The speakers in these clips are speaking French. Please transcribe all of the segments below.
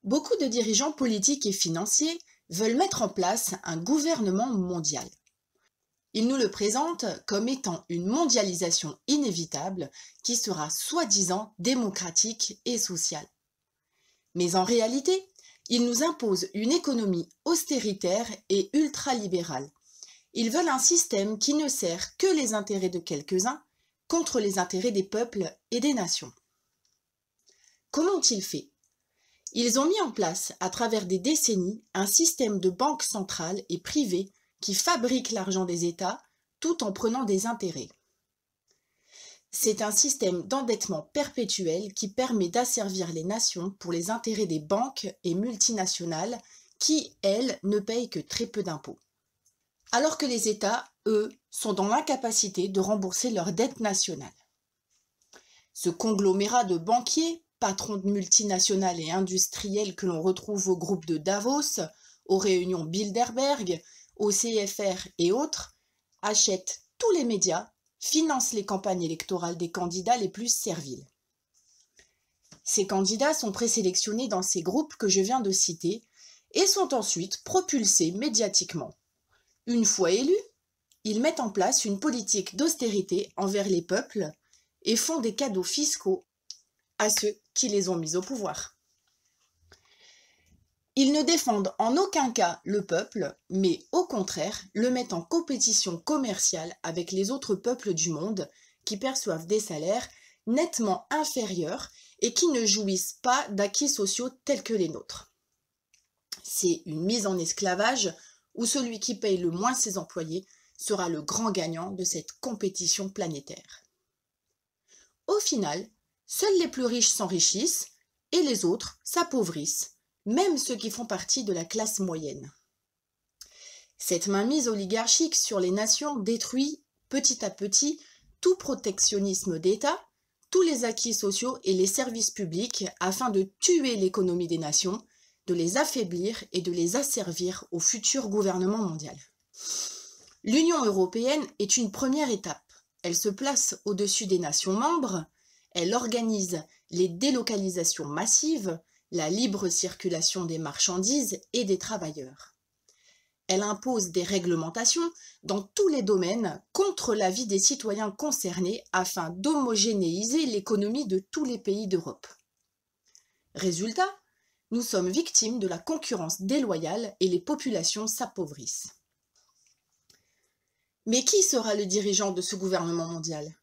Beaucoup de dirigeants politiques et financiers veulent mettre en place un gouvernement mondial. Ils nous le présentent comme étant une mondialisation inévitable qui sera soi-disant démocratique et sociale. Mais en réalité, ils nous imposent une économie austéritaire et ultralibérale. Ils veulent un système qui ne sert que les intérêts de quelques-uns contre les intérêts des peuples et des nations. Comment ont-ils fait? Ils ont mis en place, à travers des décennies, un système de banques centrales et privées qui fabriquent l'argent des États tout en prenant des intérêts. C'est un système d'endettement perpétuel qui permet d'asservir les nations pour les intérêts des banques et multinationales qui, elles, ne payent que très peu d'impôts. Alors que les États, eux, sont dans l'incapacité de rembourser leurs dettes nationales. Ce conglomérat de banquiers, patrons de multinationales et industriels que l'on retrouve au groupe de Davos, aux réunions Bilderberg, au CFR et autres, achète tous les médias, finance les campagnes électorales des candidats les plus serviles. Ces candidats sont présélectionnés dans ces groupes que je viens de citer et sont ensuite propulsés médiatiquement. Une fois élus, ils mettent en place une politique d'austérité envers les peuples et font des cadeaux fiscaux à ceux qui les ont mis au pouvoir. Ils ne défendent en aucun cas le peuple, mais au contraire le mettent en compétition commerciale avec les autres peuples du monde qui perçoivent des salaires nettement inférieurs et qui ne jouissent pas d'acquis sociaux tels que les nôtres. C'est une mise en esclavage où celui qui paye le moins ses employés sera le grand gagnant de cette compétition planétaire. Au final, seuls les plus riches s'enrichissent et les autres s'appauvrissent, même ceux qui font partie de la classe moyenne. Cette mainmise oligarchique sur les nations détruit petit à petit tout protectionnisme d'État, tous les acquis sociaux et les services publics afin de tuer l'économie des nations, de les affaiblir et de les asservir au futur gouvernement mondial. L'Union européenne est une première étape. Elle se place au-dessus des nations membres, elle organise les délocalisations massives, la libre circulation des marchandises et des travailleurs. Elle impose des réglementations dans tous les domaines contre l'avis des citoyens concernés afin d'homogénéiser l'économie de tous les pays d'Europe. Résultat, nous sommes victimes de la concurrence déloyale et les populations s'appauvrissent. Mais qui sera le dirigeant de ce gouvernement mondial?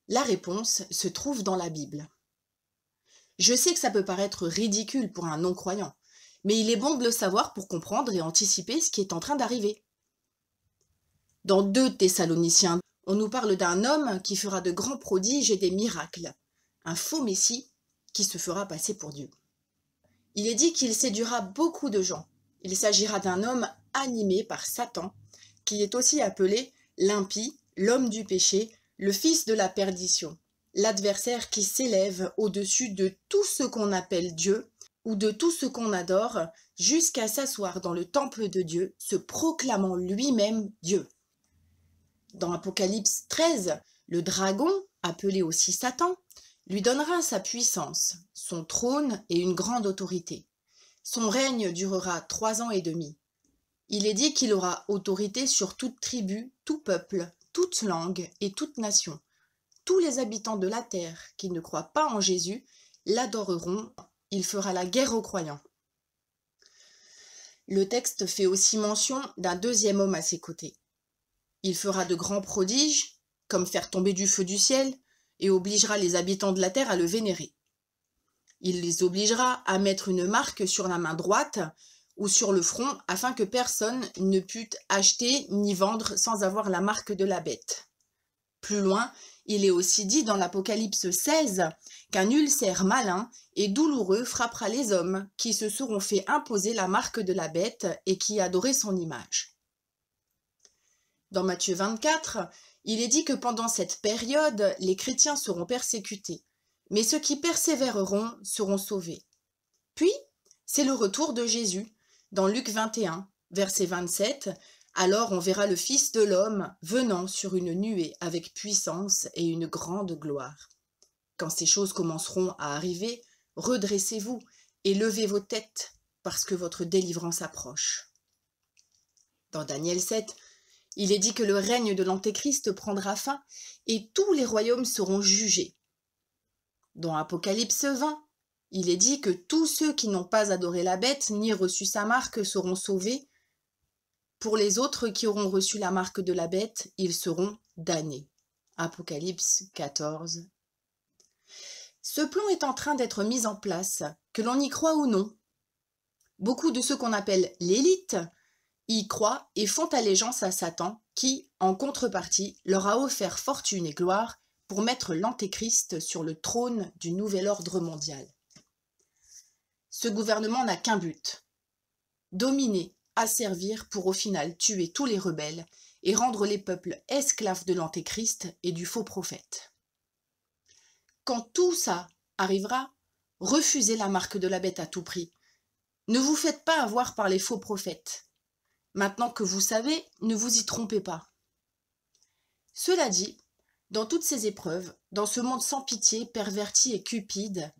La réponse se trouve dans la Bible. Je sais que ça peut paraître ridicule pour un non-croyant, mais il est bon de le savoir pour comprendre et anticiper ce qui est en train d'arriver. Dans 2 Thessaloniciens, on nous parle d'un homme qui fera de grands prodiges et des miracles, un faux messie qui se fera passer pour Dieu. Il est dit qu'il séduira beaucoup de gens. Il s'agira d'un homme animé par Satan, qui est aussi appelé l'impie, l'homme du péché, le fils de la perdition, l'adversaire qui s'élève au-dessus de tout ce qu'on appelle Dieu ou de tout ce qu'on adore, jusqu'à s'asseoir dans le temple de Dieu, se proclamant lui-même Dieu. Dans Apocalypse 13, le dragon, appelé aussi Satan, lui donnera sa puissance, son trône et une grande autorité. Son règne durera 3 ans et demi. Il est dit qu'il aura autorité sur toute tribu, tout peuple, toute langue et toute nation. Tous les habitants de la terre qui ne croient pas en Jésus l'adoreront. Il fera la guerre aux croyants. Le texte fait aussi mention d'un 2e homme à ses côtés. Il fera de grands prodiges, comme faire tomber du feu du ciel, et obligera les habitants de la terre à le vénérer. Il les obligera à mettre une marque sur la main droite ou sur le front afin que personne ne pût acheter ni vendre sans avoir la marque de la bête. Plus loin, il est aussi dit dans l'Apocalypse 16 qu'un ulcère malin et douloureux frappera les hommes qui se seront fait imposer la marque de la bête et qui adoraient son image. Dans Matthieu 24, il est dit que pendant cette période, les chrétiens seront persécutés, mais ceux qui persévéreront seront sauvés. Puis, c'est le retour de Jésus. Dans Luc 21, verset 27, « Alors on verra le Fils de l'homme venant sur une nuée avec puissance et une grande gloire. Quand ces choses commenceront à arriver, redressez-vous, et levez vos têtes, parce que votre délivrance approche. Dans Daniel 7, il est dit que le règne de l'Antéchrist prendra fin et tous les royaumes seront jugés. Dans Apocalypse 20, il est dit que tous ceux qui n'ont pas adoré la bête ni reçu sa marque seront sauvés. Pour les autres qui auront reçu la marque de la bête, ils seront damnés. Apocalypse 14. Ce plan est en train d'être mis en place, que l'on y croit ou non. Beaucoup de ceux qu'on appelle l'élite y croient et font allégeance à Satan qui, en contrepartie, leur a offert fortune et gloire pour mettre l'Antéchrist sur le trône du nouvel ordre mondial. Ce gouvernement n'a qu'un but, dominer, asservir pour au final tuer tous les rebelles et rendre les peuples esclaves de l'Antéchrist et du faux prophète. Quand tout ça arrivera, refusez la marque de la bête à tout prix. Ne vous faites pas avoir par les faux prophètes. Maintenant que vous savez, ne vous y trompez pas. Cela dit, dans toutes ces épreuves, dans ce monde sans pitié, perverti et cupide,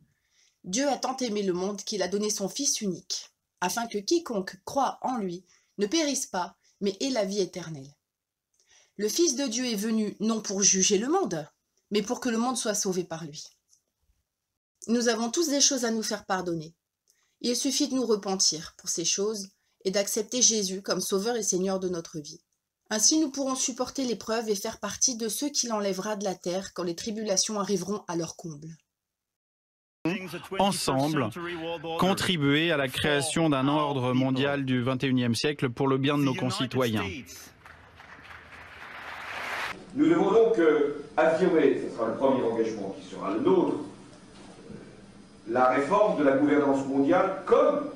Dieu a tant aimé le monde qu'il a donné son Fils unique, afin que quiconque croit en lui ne périsse pas, mais ait la vie éternelle. Le Fils de Dieu est venu non pour juger le monde, mais pour que le monde soit sauvé par lui. Nous avons tous des choses à nous faire pardonner. Il suffit de nous repentir pour ces choses et d'accepter Jésus comme Sauveur et Seigneur de notre vie. Ainsi nous pourrons supporter l'épreuve et faire partie de ceux qu'il enlèvera de la terre quand les tribulations arriveront à leur comble. Ensemble, contribuer à la création d'un ordre mondial du XXIe siècle pour le bien de nos concitoyens. Nous devons donc affirmer, ce sera le premier engagement qui sera le nôtre, la réforme de la gouvernance mondiale comme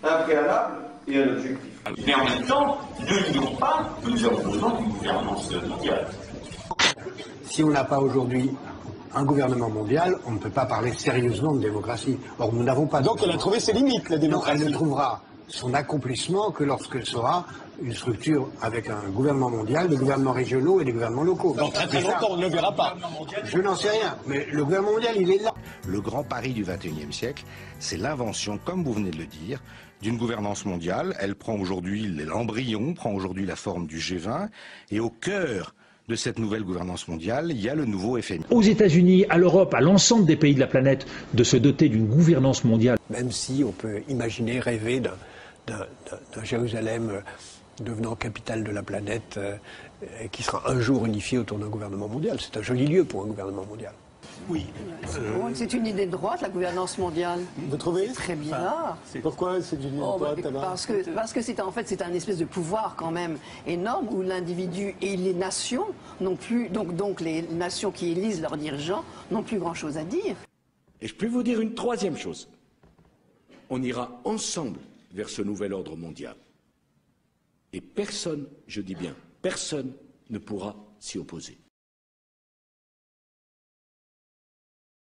un préalable et un objectif. Mais en même temps, ne nions pas que nous avons besoin d'une gouvernance mondiale. Si on n'a pas aujourd'hui un gouvernement mondial, on ne peut pas parler sérieusement de démocratie. Or, nous n'avons pas... Donc elle a trouvé ses limites, la démocratie. Non, elle ne trouvera son accomplissement que lorsqu'elle sera une structure avec un gouvernement mondial, des gouvernements régionaux et des gouvernements locaux. Dans très très longtemps, on ne le verra pas. Je n'en sais rien, mais le gouvernement mondial, il est là. Le grand pari du XXIe siècle, c'est l'invention, comme vous venez de le dire, d'une gouvernance mondiale. Elle prend aujourd'hui l'embryon, prend aujourd'hui la forme du G20, et au cœur de cette nouvelle gouvernance mondiale, il y a le nouveau FMI. Aux États-Unis, à l'Europe, à l'ensemble des pays de la planète, de se doter d'une gouvernance mondiale. Même si on peut imaginer, rêver d'un Jérusalem devenant capitale de la planète, qui sera un jour unifié autour d'un gouvernement mondial. C'est un joli lieu pour un gouvernement mondial. Oui. C'est une idée de droite, la gouvernance mondiale. Vous trouvez? Très bizarre. Pourquoi c'est une idée de droite alors? Parce que c'est en fait c'est un espèce de pouvoir quand même énorme où l'individu et les nations n'ont plus donc les nations qui élisent leurs dirigeants n'ont plus grand chose à dire. Et je peux vous dire une troisième chose. On ira ensemble vers ce nouvel ordre mondial. Et personne, je dis bien, personne ne pourra s'y opposer.